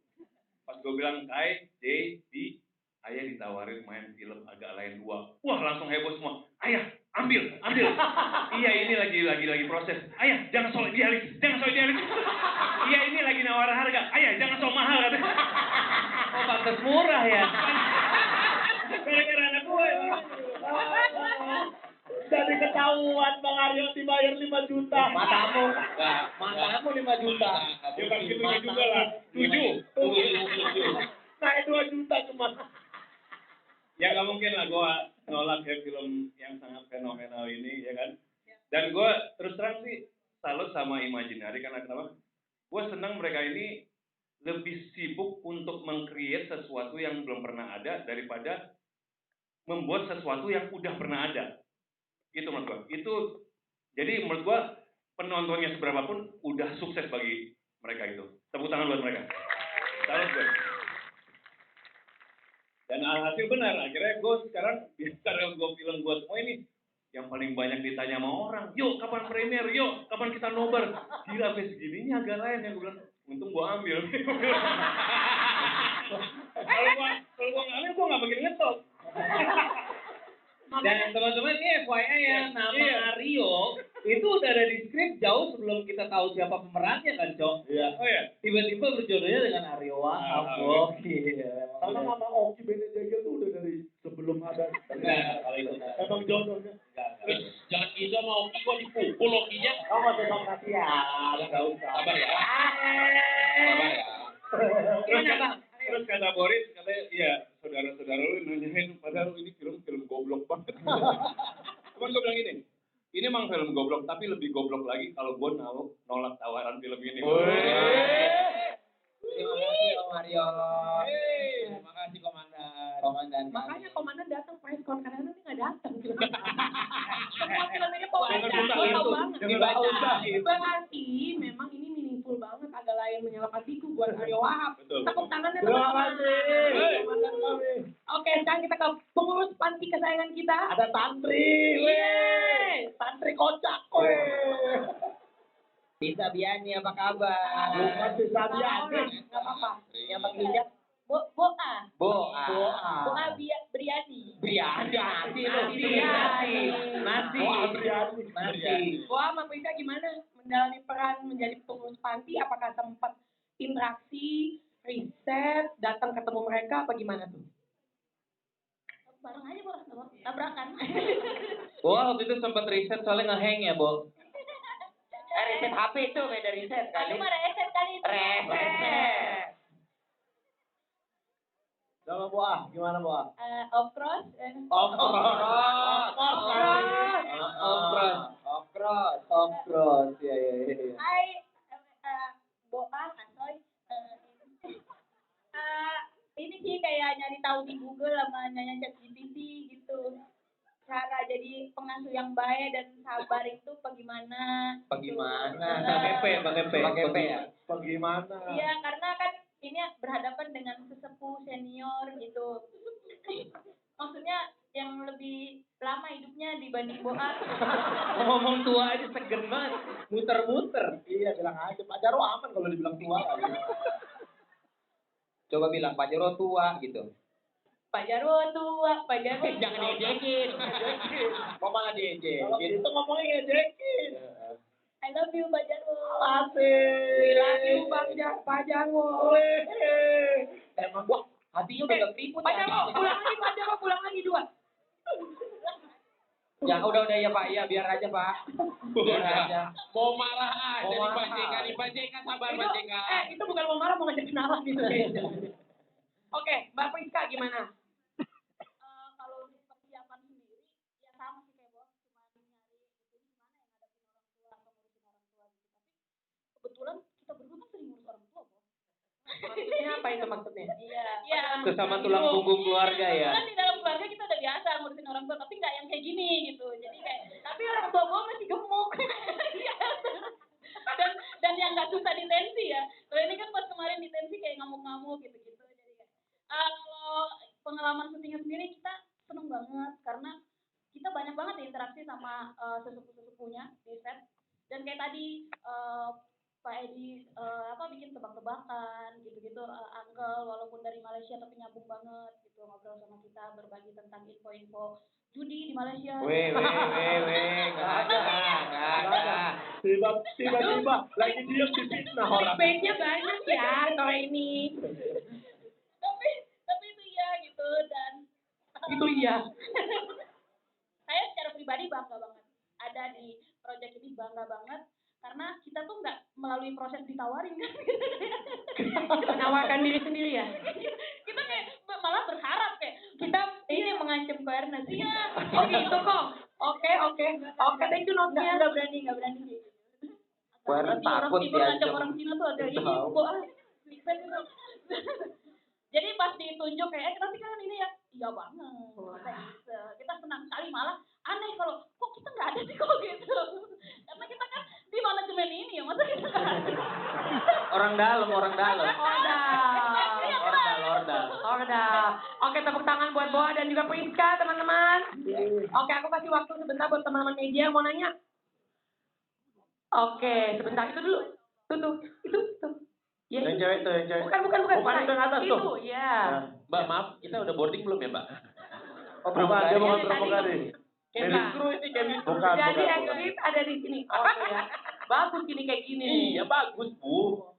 Pas gue bilang Kai, J, D, ayah ditawarin main film agak lain 2. Wah langsung heboh semua. Ayah, ambil. Iya ini lagi proses. Ayah, jangan soal idealis. Iya ini lagi nawar harga. Ayah, jangan soal mahal katanya. Oh, pantas murah ya. Gara-gara anak gue. Jadi ketahuan Bang Aryo dibayar 5 juta. Matamu 5 juta. Ya kan gitu juga lah. 7. Naik 2 juta cuma. Ya nggak mungkin lah gue nolak ya film yang sangat fenomenal ini ya kan. Dan gue terus terang sih salut sama Imaginary karena kenapa? Gue senang mereka ini lebih sibuk untuk meng-create sesuatu yang belum pernah ada daripada membuat sesuatu yang udah pernah ada. Itu menurut gue. Itu jadi menurut gue penontonnya seberapapun udah sukses bagi mereka itu. Tepuk tangan buat mereka. Salut gue. Dan alhasil benar, akhirnya gue sekarang gue film gue semua ini yang paling banyak ditanya sama orang, yuk kapan premier, yuk kapan kita nobar. Gila sampai segininya agak lain yang gue bilang, untung gue ambil. Kalau gue ngambil, gue nggak makin ngetop. Dan teman-teman ini FYI ya, nama Aryo itu udah ada di skrip jauh sebelum kita tahu siapa pemerannya kan, Cok? Iya. Oh ya. Tiba-tiba berjodohnya dengan Aryo Wahab. Gokil. Sama nama Oki Benedegel tuh udah dari sebelum ada. Kalau itu Emang jodohnya. Terus jangan gitu sama Oki kok dipukul Okinya. Oh, nggak usah kasihan. Nggak usah. Sabar ya. Gimana, Bang? Terus kata Boris, katanya, iya saudara-saudara lu nanyain, padahal ini film goblok banget. Cuman gue bilang gini, ini emang film goblok, tapi lebih goblok lagi kalau gue nolak tawaran film ini. Terima kasih Om Aryo. Terima kasih Komandan. Makanya komandan datang preskon karena nanti nggak datang. Semua film ini komandan, Jangan gue tau buta, banget. Berarti memang ini meaningful banget, agak lain menyalakan hatiku buat Aryo Wahab. Betul. Tepuk tangannya Terima teman-teman. kasih. Komandan kami. Oke, sekarang kita ke pengurus panti kesayangan kita. Ada Tantri. Yeay. Tantri kocak. Bisa Biani apa kabar? Bukan bisa biasa. Nggak apa-apa. Yang pakai hijab Boa Briani. Wah, Mbak Prita gimana menjalani peran menjadi pengurus panti? Apakah sempat interaksi, riset, datang ketemu mereka, apa gimana tuh? Bareng aja Bo, tabrakan. Wah, waktu itu sempat riset soalnya ngehang ya, Bo. Riset HP itu beda riset kali. Aduh, mah reset kali itu. Reset. Coba Boa, gimana Boa? Of course. Ya. Hai, Boa, Asoy. Ini sih kayak nyari tahu di Google sama nanya ChatGPT gitu. Cara jadi pengasuh yang baik dan sabar itu bagaimana? Pakai P ya. Bagaimana? Iya, karena kan ini berhadapan dengan sesepuh senior gitu. Maksudnya yang lebih lama hidupnya dibanding Boa. Ngomong tua aja seger banget, muter-muter. Iya, bilang aja Pak Jarwo aman kalau dibilang tua. Coba bilang Pak Jarwo tua gitu. Pak Jarwo tua, Pak Jarwo. Jangan dijekin. Kok malah diejek? Gitu ngomongnya ngejekin. I love you Pak Jarwo. Asik. Pak Jarwo. Emang wah, Hatinya udah gak keriput Pak ya. Jarwo, Pak Jarwo pulang lagi 2. Ya udah ya Pak, ya biar aja Pak. Biar aja. Mau marah aja Mau nih Pak marah. JK nih. Pak JK sabar Pak JK. Itu bukan mau marah, mau ngajak kenalan gitu kayaknya. Oke, Mbak Priska gimana? Kalau untuk persiapan sendiri ya sama sih kayak Bos, cuma nyari itu gimana ya ngadepin orang tua atau ngurusin orang tua gitu. Tapi kebetulan kita berdua kan sering ngurus orang tua, Bos. Maksudnya apa itu maksudnya? Iya. Iya. Sesama tulang punggung keluarga ya. Kan di dalam keluarga kita udah biasa ngurusin orang tua, tapi nggak yang kayak gini gitu. Jadi kayak, tapi orang tua gue masih gemuk. Iya. dan yang nggak susah ditensi ya. Kalau ini kan pas kemarin ditensi kayak ngamuk-ngamuk gitu-gitu. Jadi kayak, kalau pengalaman syutingnya sendiri kita seneng banget karena kita banyak banget interaksi sama sesepuh-sesepuhnya di set. Dan kayak tadi Pak Edi bikin tebak-tebakan gitu-gitu, Uncle walaupun dari Malaysia tapi nyambung banget gitu, ngobrol sama kita, berbagi tentang info-info judi di Malaysia. Nggak ada. Tiba-tiba lagi diem difitnah orang. Clickbait-nya banyak ya kalau ini. tapi itu ya gitu, dan Itu iya. saya secara pribadi bangga banget ada di proyek ini, bangga banget karena kita tuh nggak melalui proses ditawarin kan. Menawarkan diri sendiri ya. Kita kayak malah berharap kayak kita ini mengancam fairness. Iya. Oh gitu kok. Oke, thank you notnya. Nggak berani gitu. Karena takut Orang diancam. Timur orang Cina tuh ada ini jadi pas ditunjuk kayak kenapa kalian ini ya, iya banget, kita senang sekali, malah aneh kalau kok kita nggak ada sih kok gitu, karena kita kan di manajemen ini ya, masa kita nggak ada. Orang dalam. Ordal. Oke, tepuk tangan buat Boa dan juga Priska, teman-teman. Oke, aku kasih waktu sebentar buat teman-teman media yang mau nanya. Oke, sebentar itu dulu. Itu. Ya, Yang cewek tuh, yang cewek. Bukan. Bukan yang atas tuh. Itu, ya. Mbak maaf, kita udah boarding belum ya Mbak? Oh, bukan, dia mau Tadi pramugari. Bukan. Kru ini kayak Bukan. Jadi exit ada di sini. Oke ya. Bagus gini kayak gini nih. Iya bagus Bu.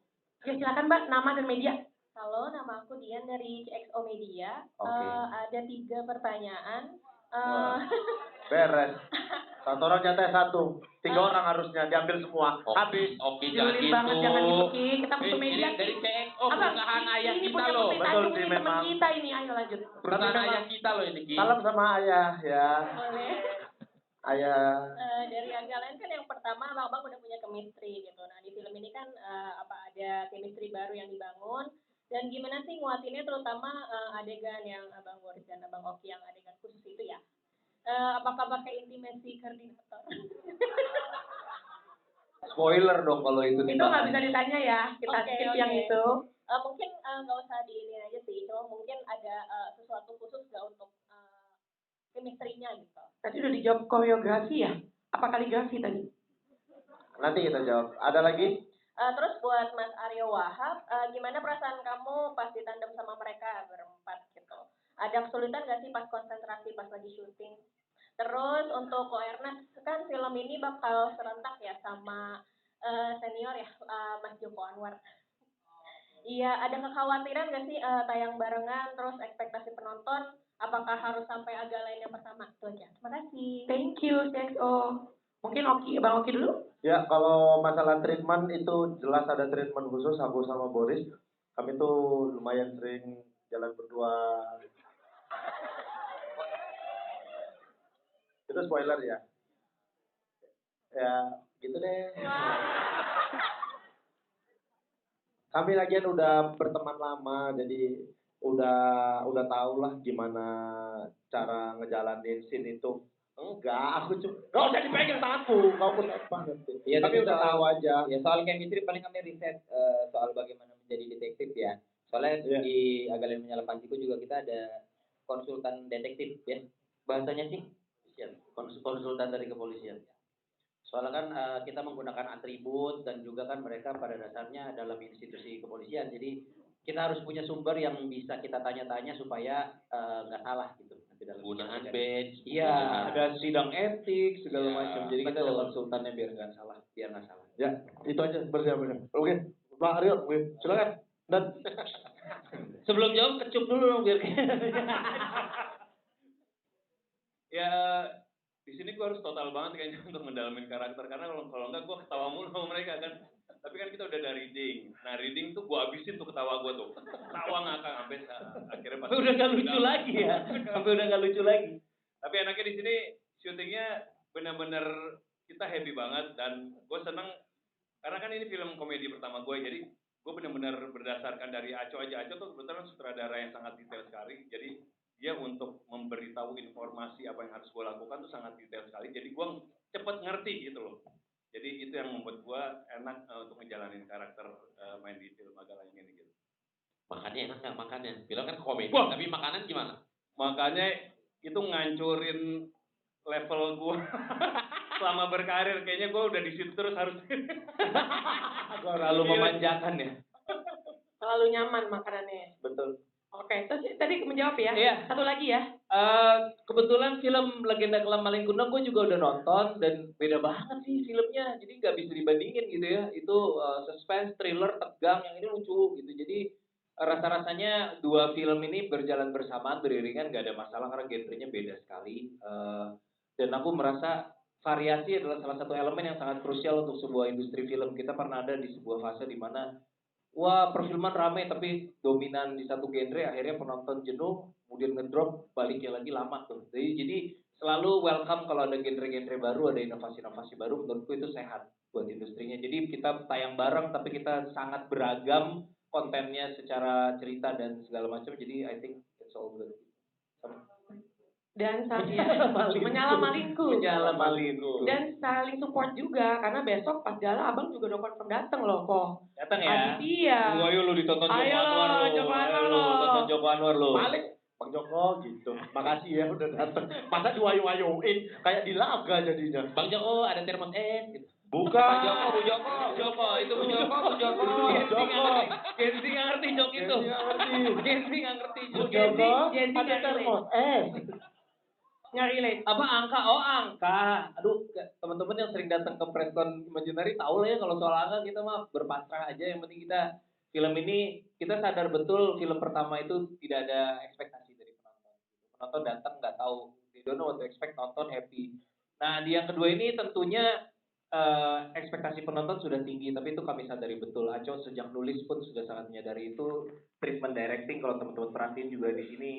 Ya silakan Mbak, nama dan media. Halo, nama aku Dian dari CXO Media. Oke. Ada 3 pertanyaan. Beres. 1 orang nyatai 1. 3 orang harusnya diambil semua. Habis. Oke jangan Julid gitu. banget, jangan dikit. Kita butuh Ini media. dari CXO perusahaan ayah ini kita punya loh. Putri Betul Tanjung, sih, ini teman memang. kita ini. Ayo lanjut. Perusahaan Tapi ayah kita loh ini Ki. Salam sama ayah ya. Boleh. Ayah. Dari agak lain kan yang pertama abang udah punya chemistry gitu. Nah di film ini kan ada chemistry baru yang dibangun, dan gimana sih nguatinnya terutama adegan yang Abang Boris dan Abang Oki yang adegan khusus itu ya. Apakah pakai intimasi koordinator? Spoiler dong kalau itu Itu nggak bisa ditanya ya. Kita Oke, skip oke. yang itu. Mungkin nggak usah diinin aja sih, cuma mungkin ada sesuatu khusus nggak untuk chemistry-nya gitu. Tadi udah dijawab koreografi ya? Apa kaligrafi tadi? Nanti kita jawab. Ada lagi? Terus buat Mas Aryo Wahab, gimana perasaan kamu pas ditandem sama mereka berempat gitu? Ada kesulitan nggak sih pas konsentrasi pas lagi syuting? Terus untuk Ko Ernest, kan film ini bakal serentak ya sama senior ya, Mas Joko Anwar. Iya, ada kekhawatiran nggak sih tayang barengan, terus ekspektasi penonton, apakah harus sampai agak lain yang pertama? Itu aja. Terima kasih. Thank you, CXO. Mungkin Bang Oki dulu? Ya, kalau masalah treatment itu jelas ada treatment khusus aku sama Boris. Kami tuh lumayan sering jalan berdua. Itu spoiler ya. Ya, gitu deh. Kami lagian udah berteman lama, jadi udah tahu lah gimana cara ngejalanin scene itu. Enggak, aku cuma nggak usah dipegang tanganku, kau pun banget. Iya, Tapi udah tahu aja. Ya soal chemistry paling kami riset soal bagaimana menjadi detektif ya. Soalnya Iya. di Agalen Menyala Panciku juga kita ada konsultan detektif ya. bahasanya sih? Konsultan dari kepolisian. Soalnya kan kita menggunakan atribut dan juga kan mereka pada dasarnya dalam institusi kepolisian. Jadi kita harus punya sumber yang bisa kita tanya-tanya supaya nggak salah gitu. Penggunaan badge. Iya, ada sidang etik segala Ya, macam. Jadi kita ada konsultannya biar nggak salah. Ya, itu aja persiapannya. Oke, Pak Aryo, oke. Silakan. Dan Sebelum jawab kecup dulu dong biar Ya di sini gue harus total banget kayaknya untuk ngedalamin karakter karena kalau enggak gue ketawa mulu sama mereka kan. Tapi kan kita udah ada reading. Nah reading tuh gue habisin tuh ketawa gue tuh. Ketawa ngakak sampai akhirnya pas udah nggak lucu lagi ya. Sampai udah nggak lucu lagi. Tapi enaknya di sini syutingnya benar-benar kita happy banget dan gue seneng karena kan ini film komedi pertama gue jadi gue benar-benar berdasarkan dari Aco aja. Aco tuh kebetulan sutradara yang sangat detail sekali. Jadi dia untuk memberitahu informasi apa yang harus gue lakukan tuh sangat detail sekali. Jadi gue cepet ngerti gitu loh. Jadi itu yang membuat gue enak untuk ngejalanin karakter main di film Magalang ini gitu. Makannya enak nggak makannya? Film kan komedi, tapi makanan gimana? Makanya itu ngancurin level gue selama berkarir. Kayaknya gue udah di situ terus harus. Terlalu memanjakan ya. Terlalu nyaman makanannya. Betul. Oke, terus tadi menjawab ya. Iya. Satu lagi ya. Kebetulan film Legenda Kelam Maling Kundang gue juga udah nonton dan beda banget sih filmnya. Jadi nggak bisa dibandingin gitu ya. Itu suspense, thriller, tegang, yang ini lucu gitu. Jadi rasa-rasanya dua film ini berjalan bersamaan, beriringan, nggak ada masalah karena genrenya beda sekali. Dan aku merasa variasi adalah salah satu elemen yang sangat krusial untuk sebuah industri film. Kita pernah ada di sebuah fase di mana wah perfilman rame tapi dominan di satu genre, akhirnya penonton jenuh, kemudian ngedrop, baliknya lagi lama tuh. Jadi selalu welcome kalau ada genre-genre baru, ada inovasi-inovasi baru, menurutku itu sehat buat industrinya. Jadi kita tayang bareng tapi kita sangat beragam kontennya secara cerita dan segala macam, jadi I think it's all good. Dan menyala malinku. Dan saling support juga karena besok pas gala abang juga udah confirm dateng loh kok. Datang ya. Iya. Ayo lu ditonton Joko Anwar lo. Joko Anwar lo. Tonton Joko Anwar lo. balik Bang Joko gitu. Makasih ya udah datang. Masa diwayu-wayuin kayak di laga jadinya. Bang Joko ada termos es gitu. Bukan. Pak Joko, Bu Joko, Joko, itu Bu Joko, Bu Joko. Gensi nggak ngerti jok itu. Gensi nggak ngerti Bu jok. Joko Gensi ada nggak termos nggak relate. Apa angka? Oh angka. Aduh, teman-teman yang sering datang ke preskon Imaginary tahu lah ya kalau soal angka kita mah berpasrah aja. Yang penting kita film ini kita sadar betul film pertama itu tidak ada ekspektasi dari penonton. Penonton datang nggak tahu, they don't know what to expect, nonton happy. Nah di yang kedua ini tentunya ekspektasi penonton sudah tinggi, tapi itu kami sadari betul. Aco sejak nulis pun sudah sangat menyadari itu. Treatment directing kalau teman-teman perhatiin juga di sini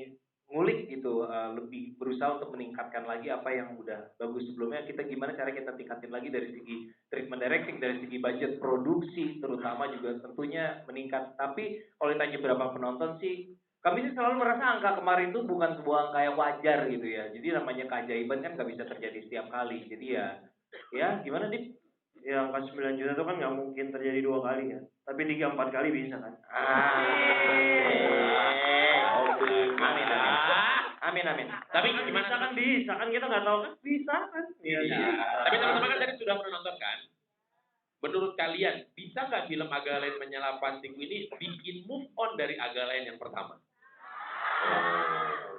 ngulik gitu, lebih berusaha untuk meningkatkan lagi apa yang udah bagus sebelumnya. Kita gimana cara kita tingkatin lagi dari segi treatment directing, dari segi budget produksi terutama juga tentunya meningkat. Tapi kalau ditanya berapa penonton sih, kami sih selalu merasa angka kemarin itu bukan sebuah angka yang wajar gitu ya. Jadi namanya keajaiban kan nggak bisa terjadi setiap kali. Jadi ya gimana Dip? Ya angka 9 juta itu kan nggak mungkin terjadi 2 kali ya. Tapi 3-4 kali bisa kan. Amin. Tapi gimana? Bisa kan kita nggak tahu kan bisa kan. Iya. Tapi teman-teman kan tadi sudah menonton kan? Menurut kalian, bisa nggak film Agak Lain Menyala Pantingku ini bikin move on dari Agak Lain yang pertama?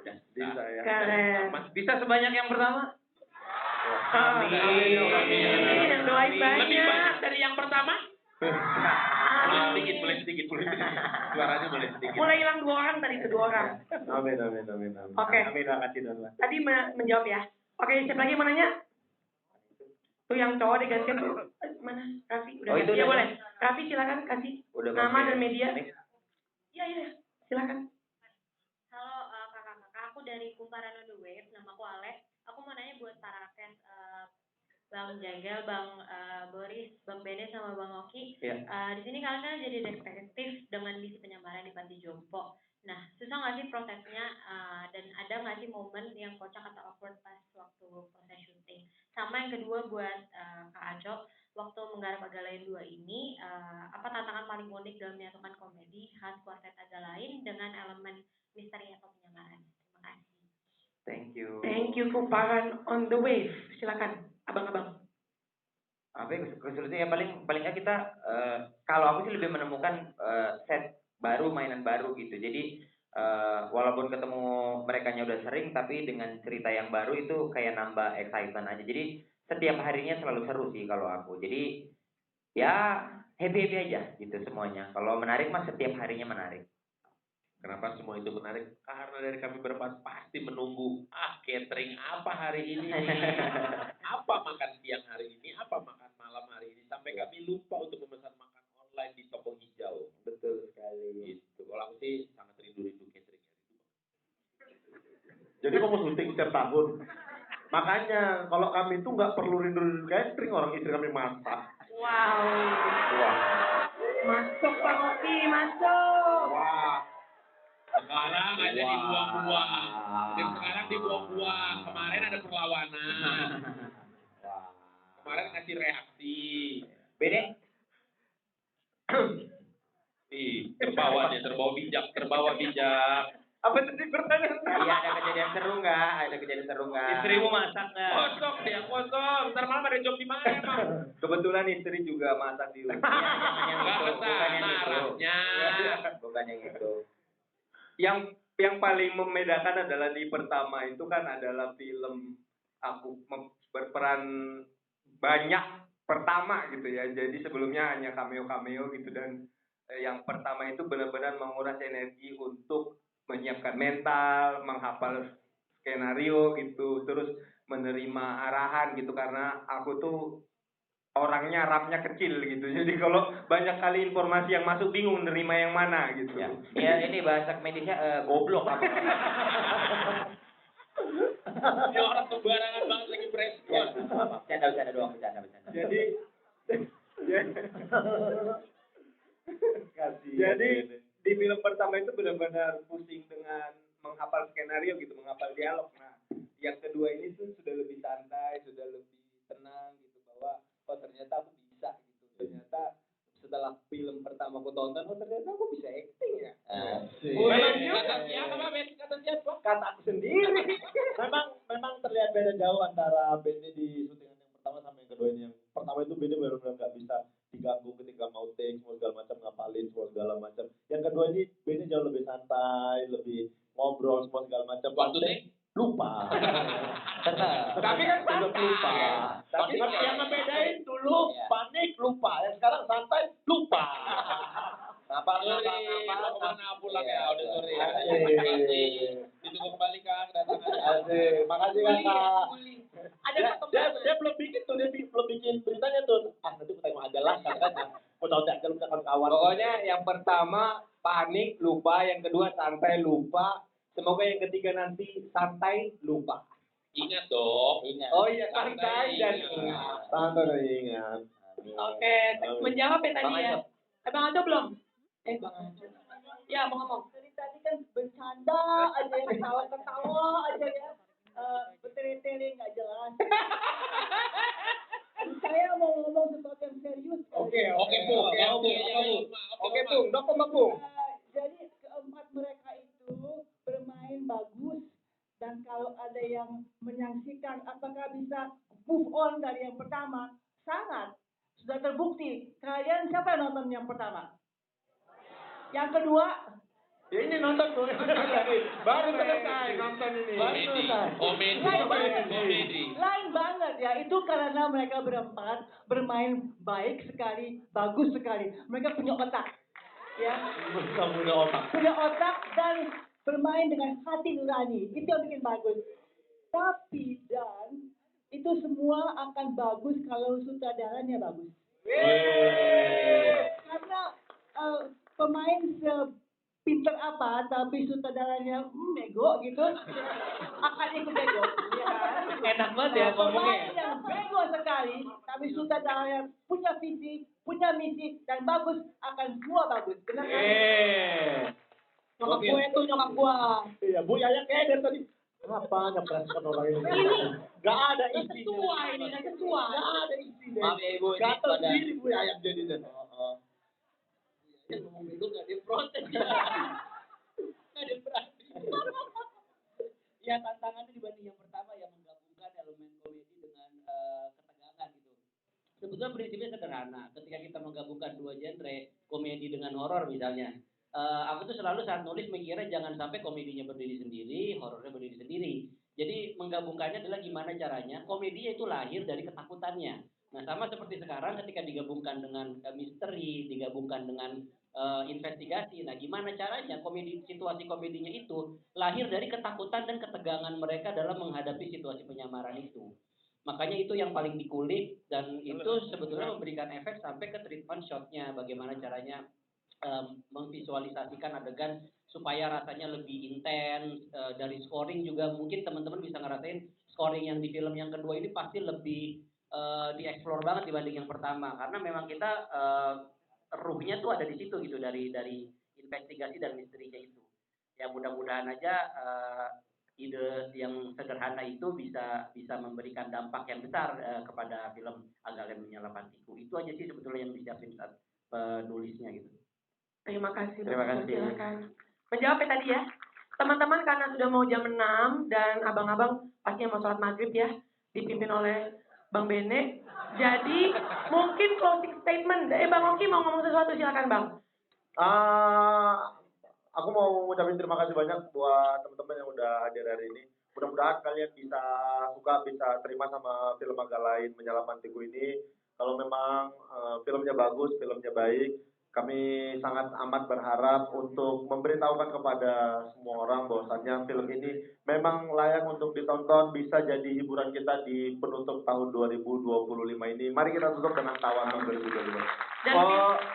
Udah. Bisa ya. Keren. bisa sebanyak yang pertama? Amin. Doain Lebih banyak. banyak dari yang pertama? Boleh sedikit. Suaranya boleh sedikit. Mulai hilang 2 orang tadi itu 2 orang. Amin. Oke. Amin, makasih Dona. Tadi menjawab ya. Oke, siapa lagi mau nanya? Tuh yang cowok diganti mana? Raffi udah. Oh, itu ya udah. boleh. Raffi silakan kasih Udah nama pakai dan media. ini. Iya, silakan. Halo kakak-kakak, aku dari Kumparan on the Wave, nama aku Alex. Aku mau nanya buat para fans Bang Jagal, Bang Boris, Bang Bene sama Bang Oki. Iya. Di sini kalian kan jadi detektif dengan misi penyamaran di Panti Jompo. Nah, susah nggak sih prosesnya dan ada nggak sih momen yang kocak atau awkward pas waktu proses syuting? Sama yang kedua buat Kak Aco, waktu menggarap Agak Lain 2 ini, apa tantangan paling unik dalam menyatukan komedi khas kuartet Agak Lain dengan elemen misteri atau penyamaran? Terima kasih. Thank you. Thank you Kumparan on the wave. Silakan, abang-abang. Apa ya, kesulitan ya paling nggak kita kalau aku sih lebih menemukan set baru, mainan baru gitu. Jadi walaupun ketemu merekanya udah sering, tapi dengan cerita yang baru itu kayak nambah excitement aja. Jadi setiap harinya selalu seru sih kalau aku. Jadi ya happy aja gitu semuanya. Kalau menarik mas setiap harinya menarik. Kenapa semua itu menarik? Karena dari kami berempat pasti menunggu, catering apa hari ini? Apa makan siang hari ini? Apa makan malam hari ini? Sampai kami lupa untuk memesan makan online di toko hijau. Betul sekali. Gitu. Kalau aku sih sangat rindu catering. Jadi kamu syuting setiap tahun. Makanya kalau kami itu nggak perlu rindu catering, orang istri kami masak. Wow. Wah. Masuk Pak Oki, masuk. Wah. Sekarang aja dibuang-buang. Dan sekarang dibuang-buang. Kemarin ada perlawanan. Kemarin ngasih reaksi. Bede. Nih, terbawa bijak. Apa tadi pertanyaan? Iya ada kejadian seru nggak? Istrimu masak nggak? Kosong. Ntar malam ada job di mana emang? Kebetulan istri juga masak di rumah. Jangan yang itu, bukan yang itu. Arahnya. Bukan yang itu. Yang paling membedakan adalah di pertama itu kan adalah film aku berperan banyak pertama gitu ya. Jadi sebelumnya hanya cameo gitu, dan yang pertama itu benar-benar menguras energi untuk menyiapkan mental, menghafal skenario gitu, terus menerima arahan gitu, karena aku tuh orangnya rapnya kecil gitu. Jadi kalau banyak kali informasi yang masuk bingung nerima yang mana gitu. Ya ini bahasa medisnya goblok apa? Ini orang sembarangan banget lagi preskon. Bercanda doang. Jadi di film pertama itu benar-benar pusing dengan menghafal skenario gitu, menghafal dialog. Nah, yang kedua ini tuh sudah lebih santai, sudah lebih tenang gitu, bahwa oh ternyata aku bisa gitu. Ternyata setelah film pertama aku tonton, oh ternyata aku bisa acting ya. Kata siapa? Kata aku sendiri. memang terlihat beda jauh antara Benny di syutingan yang pertama sama yang kedua ini. Yang pertama itu Benny benar-benar nggak bisa diganggu ketika mau take semua segala macam, ngapalin semua segala macam. Yang kedua ini Benny jauh lebih santai, lebih ngobrol semua segala macam. Waktu take lupa. Tapi kan santai. Lupa. Tapi yang membedain dulu panik lupa, yang sekarang santai lupa. Apa pulang ya, udah sore ya. Ditunggu kembali Kang, datang aja. Asik, makasih Kakak. Ada Dia belum bikin tuh, dia belum bikin beritanya tuh. Nanti aku tengok aja lah katanya. Mau tahu aja lu kawan-kawan. Pokoknya yang pertama panik lupa, yang kedua santai lupa. Semoga yang ketiga nanti santai lupa. Ingat dong. Oh iya, santai dan ingat. Santai dan ingat. Oke, menjawab ya tadi ya. Bang Ajo belum? Bang Ajo. Ya, mau ngomong. Dari tadi kan bercanda aja, ketawa aja ya. Bertele-tele nggak jelas. Saya mau ngomong sesuatu yang serius. Oke, Bung. Dokter Bung. Jadi keempat mereka itu bermain bagus, dan kalau ada yang menyaksikan apakah bisa move on dari yang pertama, sangat sudah terbukti. Kalian siapa yang nonton yang pertama? Yang kedua? Ya ini nonton tuh. Baru selesai nonton ini. Komedi. Lain banget ya. Itu karena mereka berempat bermain baik sekali, bagus sekali. Mereka punya otak. Ya. Punya otak dan bermain dengan hati nurani. Itu yang bikin bagus. Tapi dan itu semua akan bagus kalau sutradaranya bagus. Karena pemain sepinter apa, tapi sutradaranya bego gitu, akan ikut bego. Ya kan? Enak banget ya ngomongnya. Pemain yang bego sekali, tapi sutradaranya punya visi, punya misi, dan bagus, akan semua bagus. Benar kan? Nyokap gue itu nyokap gue. Iya, Bu Yaya kayak dari tadi. Apa ngepreskon orang ini? Gak ada isinya. Ketua ini, ketua. Gak ada isinya. Maaf ya Ibu, ini Gatel pada- sendiri Bu Yaya jadinya. Yang ngomong itu nggak dia protes. Nggak dia berani. Ya tantangannya dibanding yang pertama yang menggabungkan elemen komedi dengan ketegangan gitu. Sebetulnya prinsipnya sederhana. Ketika kita menggabungkan dua genre, komedi dengan horor misalnya, aku tuh selalu saat nulis mikirnya jangan sampai komedinya berdiri sendiri, horornya berdiri sendiri. Jadi menggabungkannya adalah gimana caranya komedinya itu lahir dari ketakutannya. Nah sama seperti sekarang ketika digabungkan dengan misteri, digabungkan dengan investigasi. Nah gimana caranya situasi komedinya itu lahir dari ketakutan dan ketegangan mereka dalam menghadapi situasi penyamaran itu. Makanya itu yang paling dikulik dan itu sebetulnya memberikan efek sampai ke treatment shotnya. Bagaimana caranya memvisualisasikan adegan supaya rasanya lebih intens. Dari scoring juga mungkin teman-teman bisa ngerasain scoring yang di film yang kedua ini pasti lebih dieksplor banget dibanding yang pertama karena memang kita ruhnya tuh ada di situ gitu dari investigasi dan misterinya itu. Ya mudah-mudahan aja ide yang sederhana itu bisa memberikan dampak yang besar kepada film Agak Lem Menyala Patiku. Itu aja sih sebetulnya yang disiapin saat penulisnya gitu. Terima kasih. Terima kasih. Silakan. Menjawab ya tadi ya. Teman-teman karena sudah mau jam 6 dan abang-abang pastinya mau sholat maghrib ya, dipimpin oleh Bang Bene. Jadi mungkin closing statement. Bang Oki mau ngomong sesuatu silakan Bang. Aku mau ngucapin terima kasih banyak buat teman-teman yang udah hadir hari ini. Mudah-mudahan kalian bisa terima sama film Agak Lain Menyala Patiku ini. Kalau memang filmnya bagus, filmnya baik, kami sangat amat berharap untuk memberitahukan kepada semua orang bahwasannya film ini memang layak untuk ditonton, bisa jadi hiburan kita di penutup tahun 2025 ini. Mari kita tutup dengan tawa tahun 2025.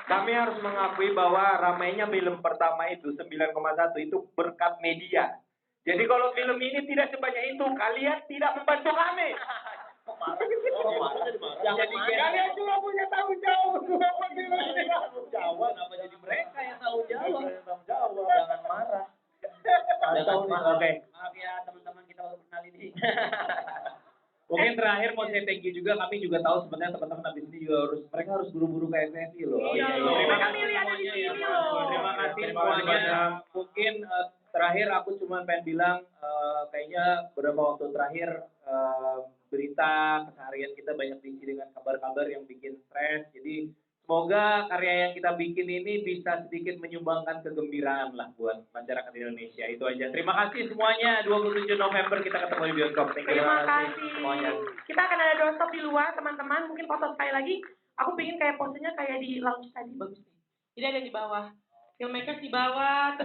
Kami harus mengakui bahwa ramainya film pertama itu 9,1 itu berkat media. Jadi kalau film ini tidak sebanyak itu, kalian tidak membantu kami. Jadi kalian juga punya tanggung jawab. Kenapa jadi mereka yang tanggung jawab? Jangan marah. Oke. Maaf ya teman-teman kita baru kenal ini. Mungkin terakhir mau saya thank you juga, kami juga tahu sebenarnya teman-teman habis ini juga mereka harus buru-buru ke FSI loh. Iya. Terima kasih semuanya ya. Terima kasih semuanya. Mungkin terakhir aku cuma pengen bilang kayaknya beberapa waktu terakhir berita keseharian kita banyak diisi dengan kabar-kabar yang bikin stres. Jadi semoga karya yang kita bikin ini bisa sedikit menyumbangkan kegembiraan lah buat masyarakat Indonesia. Itu aja. Terima kasih semuanya. 27 November kita ketemu di bioskop. Terima kasih semuanya. Kita akan ada doorstop di luar teman-teman. Mungkin foto sekali lagi. Aku pengen kayak posenya kayak di lounge tadi bagus nih. Jadi ada di bawah. Filmmakers di bawah.